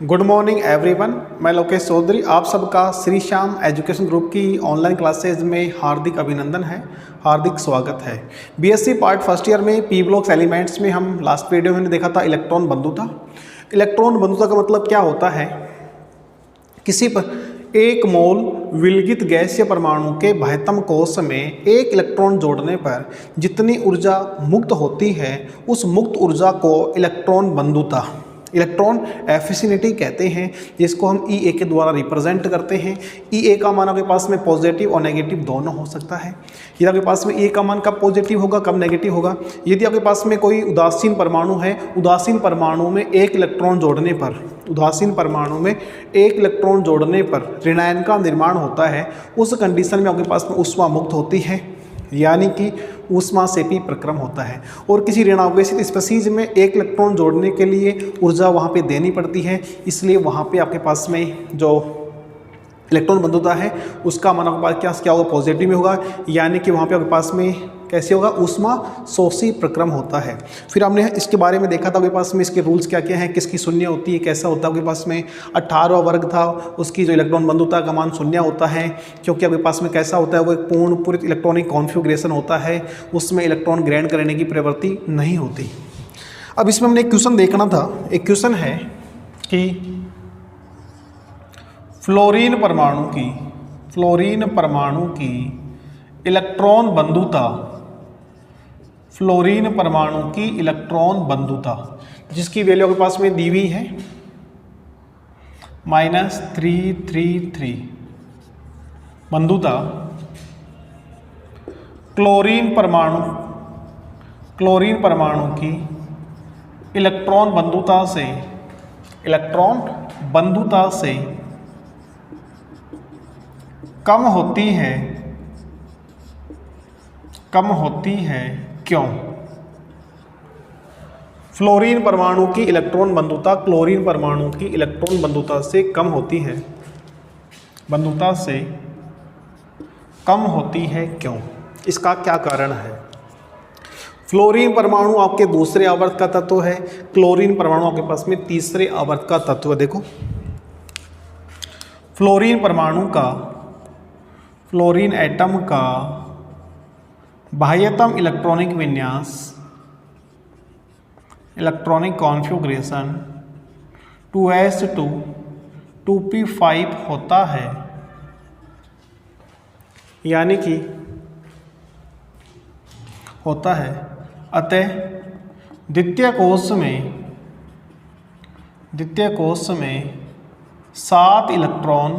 Good morning everyone, मैं लोकेश चौधरी। आप सबका श्री श्याम एजुकेशन ग्रुप की ऑनलाइन क्लासेज में हार्दिक अभिनंदन है, हार्दिक स्वागत है। बीएससी पार्ट फर्स्ट ईयर में पी ब्लॉक्स एलिमेंट्स में हम लास्ट वीडियो में देखा था इलेक्ट्रॉन बंधुता। इलेक्ट्रॉन बंधुता का मतलब क्या होता है? किसी पर एक मोल विलगित गैसीय परमाणु के बाह्यतम कोश में एक इलेक्ट्रॉन जोड़ने पर जितनी ऊर्जा मुक्त होती है उस मुक्त ऊर्जा को इलेक्ट्रॉन बंधुता, इलेक्ट्रॉन एफिनिटी कहते हैं, जिसको हम ई ए के द्वारा रिप्रेजेंट करते हैं। ई ए का मान आपके पास में पॉजिटिव और नेगेटिव दोनों हो सकता है। यदि आपके पास में ई ए का मान कब पॉजिटिव होगा, कब नेगेटिव होगा? यदि आपके पास में कोई उदासीन परमाणु है, उदासीन परमाणु में एक इलेक्ट्रॉन जोड़ने पर, उदासीन परमाणु में एक इलेक्ट्रॉन जोड़ने पर ऋणायन का निर्माण होता है, उस कंडीशन में आपके पास में ऊष्मा मुक्त होती है, यानी कि ऊष्माक्षेपी प्रक्रम होता है। और किसी ऋणावेशित स्पीशीज में एक इलेक्ट्रॉन जोड़ने के लिए ऊर्जा वहाँ पे देनी पड़ती है, इसलिए वहाँ पे आपके पास में जो इलेक्ट्रॉन बंधुता है उसका मान आपके पास क्या होगा? पॉजिटिव में होगा, यानी कि वहाँ पे आपके पास में कैसे होगा? ऊष्मा शोषी प्रक्रम होता है। फिर हमने इसके बारे में देखा था आपके पास में इसके रूल्स क्या क्या हैं, किसकी शून्य होती है, कैसा होता है। आपके पास में 18वां वर्ग था, उसकी जो इलेक्ट्रॉन बंधुता का मान शून्य होता है, क्योंकि आपके पास में कैसा होता है? वो एक पूर्ण इलेक्ट्रॉनिक कॉन्फ़िगरेशन होता है, उसमें इलेक्ट्रॉन ग्रहण करने की प्रवृत्ति नहीं होती। अब इसमें हमने एक क्वेश्चन देखना था। एक क्वेश्चन है कि फ्लोरीन परमाणु की इलेक्ट्रॉन बंधुता, फ्लोरीन परमाणु की इलेक्ट्रॉन बंधुता जिसकी वैल्यू आपके पास में दी हुई है -333 बंधुता क्लोरीन परमाणु की इलेक्ट्रॉन बंधुता से कम होती है क्यों? फ्लोरीन परमाणु की इलेक्ट्रॉन बंधुता क्लोरीन परमाणु की इलेक्ट्रॉन बंधुता से कम होती है क्यों? इसका क्या कारण है? फ्लोरीन परमाणु आपके दूसरे आवर्त का तत्व है, क्लोरीन परमाणु आपके पास में तीसरे आवर्त का तत्व है। देखो, फ्लोरीन एटम का बाह्यतम इलेक्ट्रॉनिक विन्यास, इलेक्ट्रॉनिक कॉन्फ़िगरेशन 2s2 2p5 होता है, यानी कि होता है। अतः द्वितीय कोश में 7 इलेक्ट्रॉन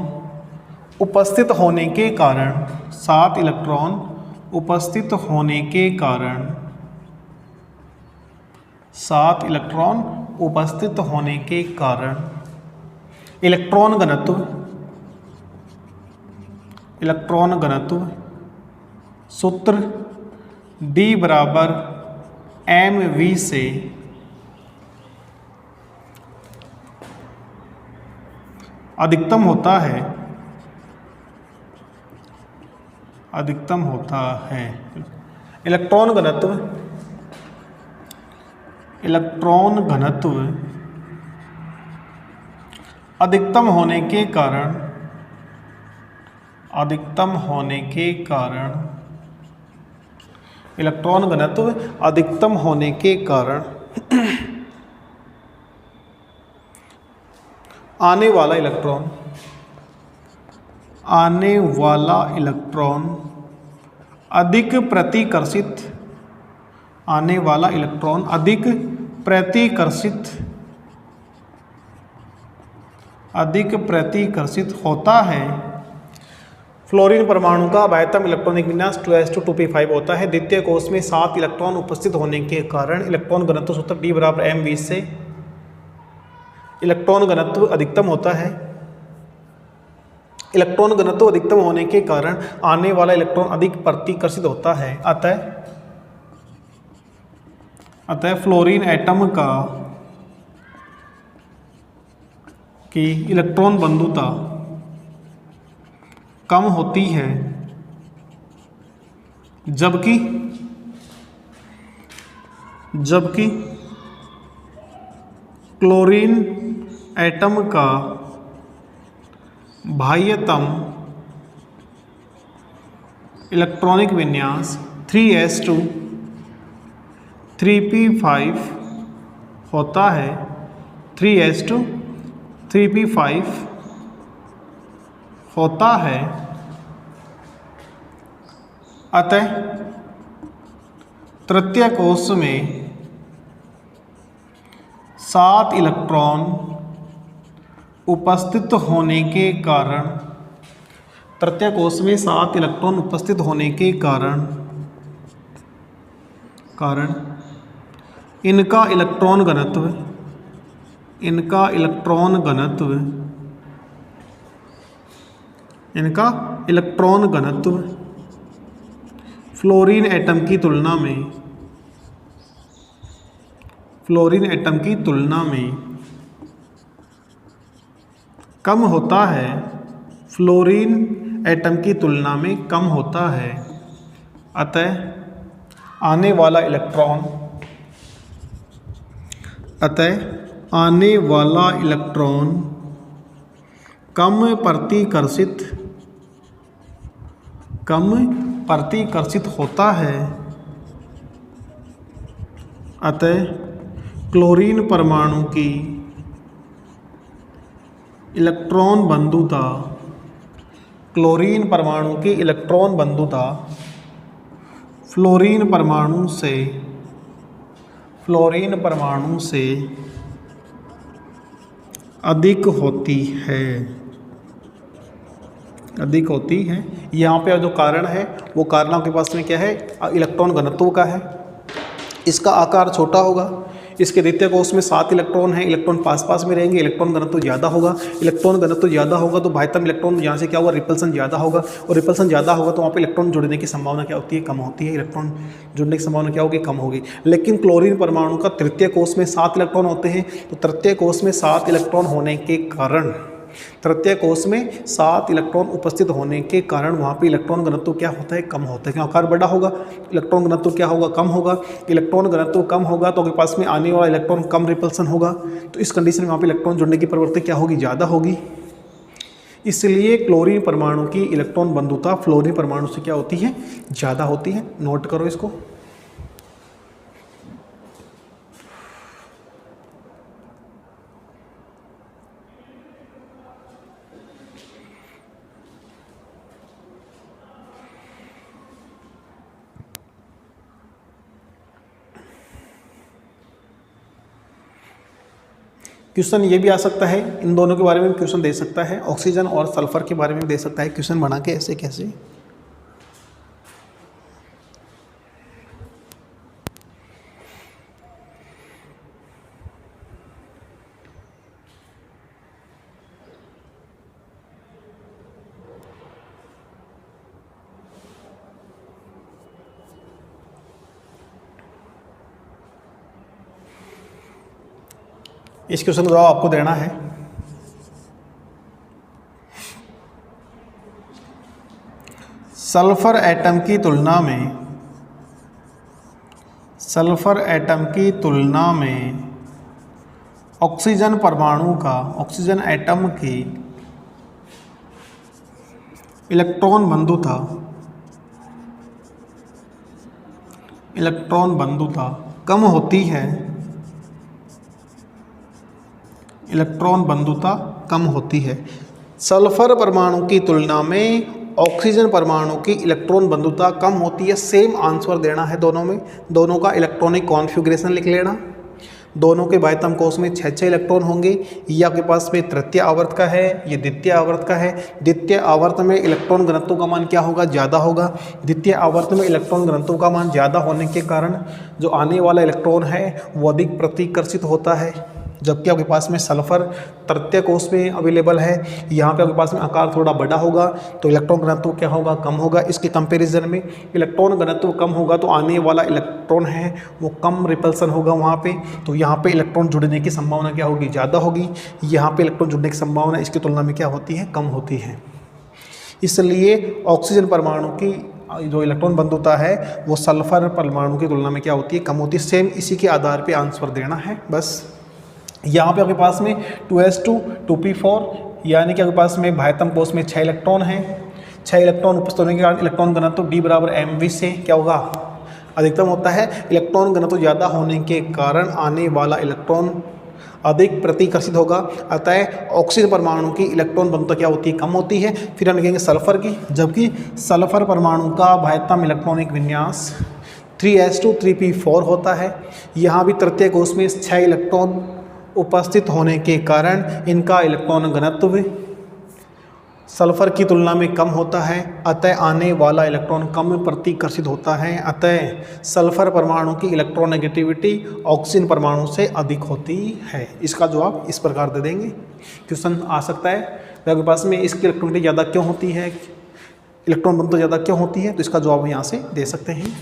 उपस्थित होने के कारण इलेक्ट्रॉन घनत्व सूत्र D बराबर mv से अधिकतम होता है। इलेक्ट्रॉन घनत्व अधिकतम होने के कारण आने वाला इलेक्ट्रॉन अधिक प्रतिकर्षित होता है। फ्लोरीन परमाणु का बाह्यतम इलेक्ट्रॉनिक विन्यास 2s2 2p5 होता है। द्वितीय कोश में 7 इलेक्ट्रॉन उपस्थित होने के कारण इलेक्ट्रॉन घनत्व सूत्र D बराबर mv से इलेक्ट्रॉन घनत्व अधिकतम होता है। इलेक्ट्रॉन घनत्व अधिकतम होने के कारण आने वाला इलेक्ट्रॉन अधिक प्रतिकर्षित होता है। अतः फ्लोरीन एटम की इलेक्ट्रॉन बंधुता कम होती है, जबकि क्लोरीन एटम का बाह्यतम इलेक्ट्रॉनिक विन्यास 3s2 3p5 होता है, 3s2 3p5 होता है। अतः तृतीय कोश में 7 इलेक्ट्रॉन उपस्थित होने के कारण, तृतीय कोश में 7 इलेक्ट्रॉन उपस्थित होने के कारण इनका इलेक्ट्रॉन घनत्व फ्लोरीन एटम की तुलना में कम होता है, फ्लोरीन एटम की तुलना में कम होता है। अतः आने वाला इलेक्ट्रॉन कम प्रतिकर्षित होता है। अतः क्लोरीन परमाणु की इलेक्ट्रॉन बंधुता फ्लोरीन परमाणु से अधिक होती है। यहाँ पे जो कारण है वो कारण आपके पास में क्या है, इलेक्ट्रॉन घनत्व का है। इसका आकार छोटा होगा, इसके द्वितीय कोश में 7 इलेक्ट्रॉन हैं, इलेक्ट्रॉन पास में रहेंगे, इलेक्ट्रॉन घनत्व ज़्यादा होगा। इलेक्ट्रॉन घनत्व ज़्यादा होगा तो बाह्यतम इलेक्ट्रॉन यहाँ से क्या होगा, रिपल्सन ज़्यादा होगा, और रिपल्सन ज़्यादा होगा तो वहाँ पे इलेक्ट्रॉन जुड़ने की संभावना क्या होती है, कम होती है। इलेक्ट्रॉन जुड़ने की संभावना क्या होगी, कम होगी। लेकिन क्लोरीन परमाणु का तृतीय कोश में 7 इलेक्ट्रॉन होते हैं, तो तृतीय कोश में 7 इलेक्ट्रॉन होने के कारण, तृतीय कोश में 7 इलेक्ट्रॉन उपस्थित होने के कारण वहाँ पे इलेक्ट्रॉन घनत्व क्या होता है, कम होता है। क्यों, आकार बड़ा होगा, इलेक्ट्रॉन घनत्व क्या होगा, कम होगा। इलेक्ट्रॉन घनत्व कम होगा तो आपके पास में आने वाला इलेक्ट्रॉन कम रिपल्सन होगा, तो इस कंडीशन में वहाँ पे इलेक्ट्रॉन जुड़ने की प्रवृत्ति क्या होगी, ज़्यादा होगी। इसलिए क्लोरीन परमाणु की इलेक्ट्रॉन बंधुता फ्लोरीन परमाणु से क्या होती है, ज़्यादा होती है। नोट करो इसको। क्वेश्चन ये भी आ सकता है, इन दोनों के बारे में क्वेश्चन दे सकता है, ऑक्सीजन और सल्फर के बारे में दे सकता है क्वेश्चन बना के, ऐसे कैसे। इस क्वेश्चन का जवाब आपको देना है। सल्फर एटम की तुलना में ऑक्सीजन एटम की इलेक्ट्रॉन बंधुता कम होती है। सल्फर परमाणु की तुलना में ऑक्सीजन परमाणु की इलेक्ट्रॉन बंधुता कम होती है। सेम आंसर देना है दोनों में, दोनों का इलेक्ट्रॉनिक कॉन्फ़िगरेशन लिख लेना। दोनों के बाह्यतम कोश में 6 इलेक्ट्रॉन होंगे। ये आपके पास में तृतीय आवर्त का है, ये द्वितीय आवर्त का है। द्वितीय आवर्त में इलेक्ट्रॉन घनत्व का मान क्या होगा, ज़्यादा होगा। द्वितीय आवर्त में इलेक्ट्रॉन घनत्व का मान ज़्यादा होने के कारण जो आने वाला इलेक्ट्रॉन है वो अधिक प्रतिकर्षित होता है, जबकि आपके पास में सल्फर तृतीय कोश में अवेलेबल है। यहाँ पे आपके पास में आकार थोड़ा बड़ा होगा तो इलेक्ट्रॉन घनत्व क्या होगा, कम होगा। इसके कंपैरिजन में इलेक्ट्रॉन घनत्व कम होगा तो आने वाला इलेक्ट्रॉन है वो कम रिपल्सन होगा वहाँ पे, तो यहाँ पे इलेक्ट्रॉन जुड़ने की संभावना क्या होगी, ज़्यादा होगी। यहाँ पे इलेक्ट्रॉन जुड़ने की संभावना इसकी तुलना में क्या होती है, कम होती है। इसलिए ऑक्सीजन परमाणु की जो इलेक्ट्रॉन बंधुता है वो सल्फर परमाणु की तुलना में क्या होती है, कम होती है। सेम इसी के आधार पर आंसर देना है बस। यहाँ पे आपके पास में 2s2 2p4, यानी कि आपके पास में बाह्यतम कोष में 6 इलेक्ट्रॉन हैं। 6 इलेक्ट्रॉन उपस्थित होने के कारण इलेक्ट्रॉन घनत्व D बराबर mv से क्या होगा, अधिकतम होता है। इलेक्ट्रॉन घनत्व ज़्यादा होने के कारण आने वाला इलेक्ट्रॉन अधिक प्रतिकर्षित होगा, अतः ऑक्सीजन परमाणु की इलेक्ट्रॉन घनत्व क्या होती है, कम होती है। फिर हम लिखेंगे सल्फर की, जबकि सल्फर परमाणु का बाह्यतम इलेक्ट्रॉनिक विन्यास 3s2 3p4 होता है। यहाँ भी तृतीय कोष में 6 इलेक्ट्रॉन उपस्थित होने के कारण इनका इलेक्ट्रॉन घनत्व सल्फर की तुलना में कम होता है, अतः आने वाला इलेक्ट्रॉन कम प्रतिकर्षित होता है। अतः सल्फर परमाणु की इलेक्ट्रोनेगेटिविटी ऑक्सीजन परमाणु से अधिक होती है। इसका जवाब इस प्रकार दे देंगे। क्वेश्चन आ सकता है आपके पास में, इसकी इलेक्ट्रोनेगेटिविटी ज़्यादा क्यों होती है, इलेक्ट्रॉन घनत्व ज़्यादा क्यों होती है, तो इसका जवाब हम यहाँ से दे सकते हैं।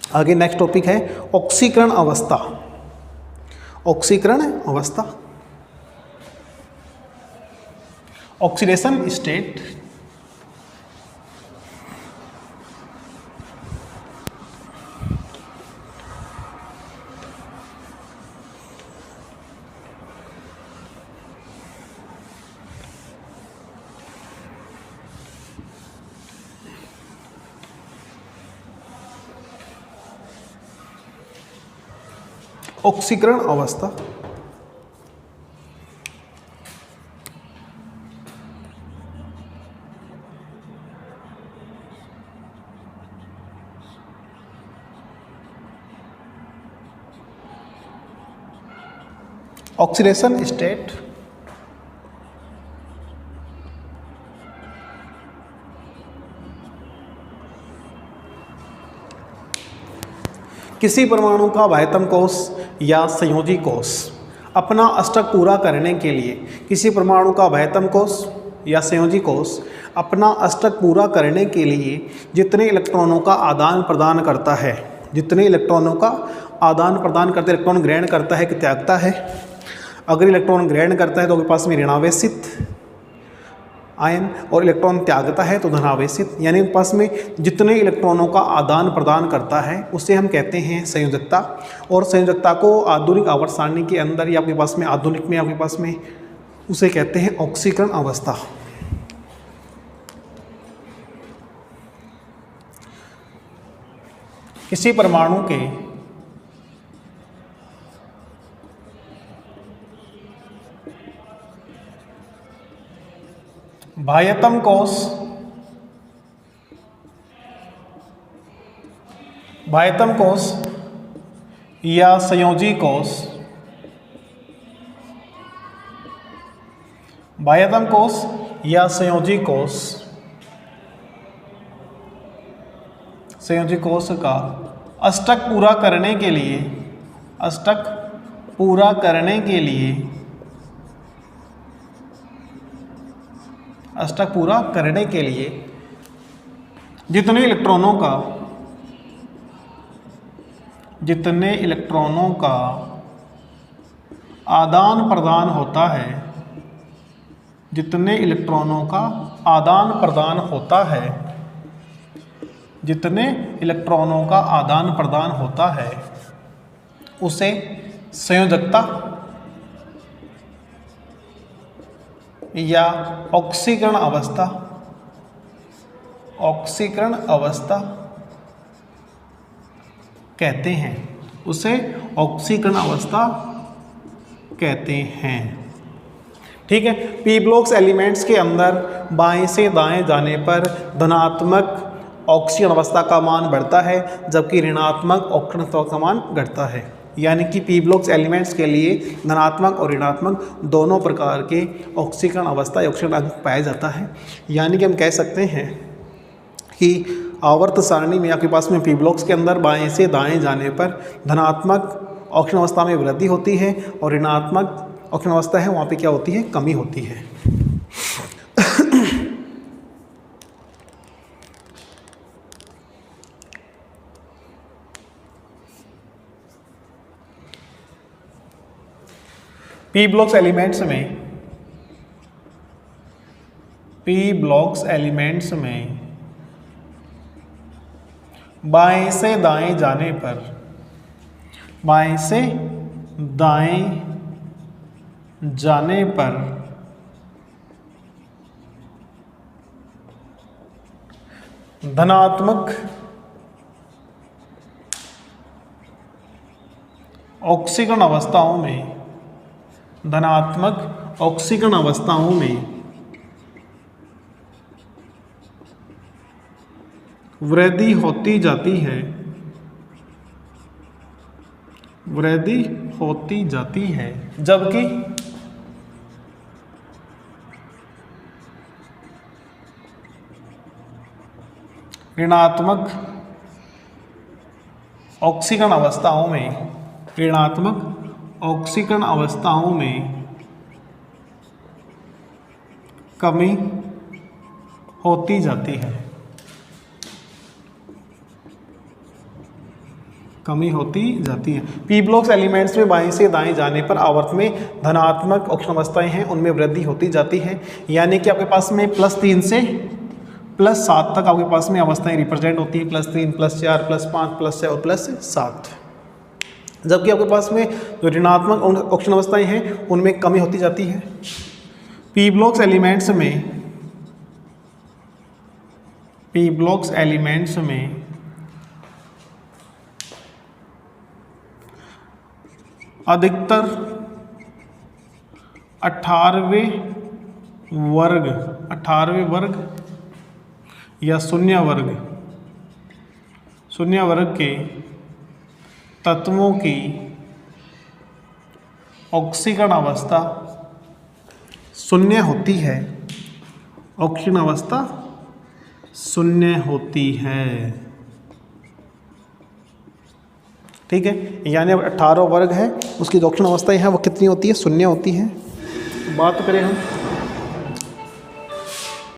आगे नेक्स्ट टॉपिक है ऑक्सीकरण अवस्था। ऑक्सीकरण अवस्था, ऑक्सीडेशन स्टेट। ऑक्सीकरण अवस्था ऑक्सीडेशन स्टेट किसी परमाणु का बाह्यतम कोष या संयोजी कोष अपना अष्टक पूरा करने के लिए, किसी परमाणु का बाह्यतम कोष या संयोजी कोष अपना अष्टक पूरा करने के लिए जितने इलेक्ट्रॉनों का आदान प्रदान करता है, जितने इलेक्ट्रॉनों का आदान प्रदान करते, इलेक्ट्रॉन ग्रहण करता है कि त्यागता है। अगर इलेक्ट्रॉन ग्रहण करता है तो आपके पास में ऋणावेशित आयन, और इलेक्ट्रॉन त्यागता है तो धनावेशित, यानी पास में जितने इलेक्ट्रॉनों का आदान प्रदान करता है उसे हम कहते हैं संयोजकता। और संयोजकता को आधुनिक आवर्त सारणी के अंदर या आपके पास में आधुनिक में आपके पास में उसे कहते हैं ऑक्सीकरण अवस्था। किसी परमाणु के बाह्यतम कोष, बाह्यतम कोष या संयोजी कोष, बाह्यतम कोष या संयोजी कोष, संयोजी कोष का अष्टक पूरा करने के लिए, अष्टक पूरा करने के लिए, अष्टक पूरा करने के लिए जितने इलेक्ट्रॉनों का, जितने इलेक्ट्रॉनों का आदान प्रदान होता है, जितने इलेक्ट्रॉनों का आदान प्रदान होता है, जितने इलेक्ट्रॉनों का आदान प्रदान होता है उसे संयोजकता या ऑक्सीकरण अवस्था, ऑक्सीकरण अवस्था कहते हैं, उसे ऑक्सीकरण अवस्था कहते हैं। ठीक है। पी ब्लॉक्स एलिमेंट्स के अंदर बाएं से दाएं जाने पर धनात्मक ऑक्सीकरण अवस्था का मान बढ़ता है, जबकि ऋणात्मक ऑक्सीकरण अवस्था का मान घटता है। यानी कि पी ब्लॉक्स एलिमेंट्स के लिए धनात्मक और ऋणात्मक दोनों प्रकार के ऑक्सीकरण अवस्था या ऑक्सीकरण अंग पाया जाता है। यानी कि हम कह सकते हैं कि आवर्त सारणी में आपके पास में पी ब्लॉक्स के अंदर बाएं से दाएं जाने पर धनात्मक ऑक्सीकरण अवस्था में वृद्धि होती है और ऋणात्मक ऑक्सीकरण अवस्था है वहाँ पे क्या होती है, कमी होती है। पी ब्लॉक्स एलिमेंट्स में, पी ब्लॉक्स एलिमेंट्स में बाएं से दाएं जाने पर, बाएं से दाएं जाने पर धनात्मक ऑक्सीकरण अवस्थाओं में, धनात्मक ऑक्सीकरण अवस्थाओं में वृद्धि होती जाती है, वृद्धि होती जाती है, जबकि ऋणात्मक ऑक्सीकरण अवस्थाओं में, ऋणात्मक ऑक्सीकरण अवस्थाओं में कमी होती जाती है, कमी होती जाती है। पी ब्लॉक्स एलिमेंट्स में बाएं से दाएं जाने पर आवर्त में धनात्मक ऑक्सीकरण अवस्थाएं हैं, उनमें वृद्धि होती जाती है। यानी कि आपके पास में +3 से +7 तक आपके पास में अवस्थाएं रिप्रेजेंट होती हैं, +3, +4, +5, +6 और +7। जबकि आपके पास में जो ऋणात्मक ऑक्सीकरण अवस्थाएं हैं उनमें कमी होती जाती है। पी ब्लॉक्स एलिमेंट्स में, पी ब्लॉक्स एलिमेंट्स में अधिकतर 18वें वर्ग या शून्य वर्ग के तत्वों की ऑक्सीकरण अवस्था शून्य होती है, ऑक्सीकरण अवस्था शून्य होती है। ठीक है, यानी अब 18 वर्ग है, उसकी जो ऑक्सीकरण अवस्थाएं हैं वो कितनी होती है? शून्य होती है। बात करें हम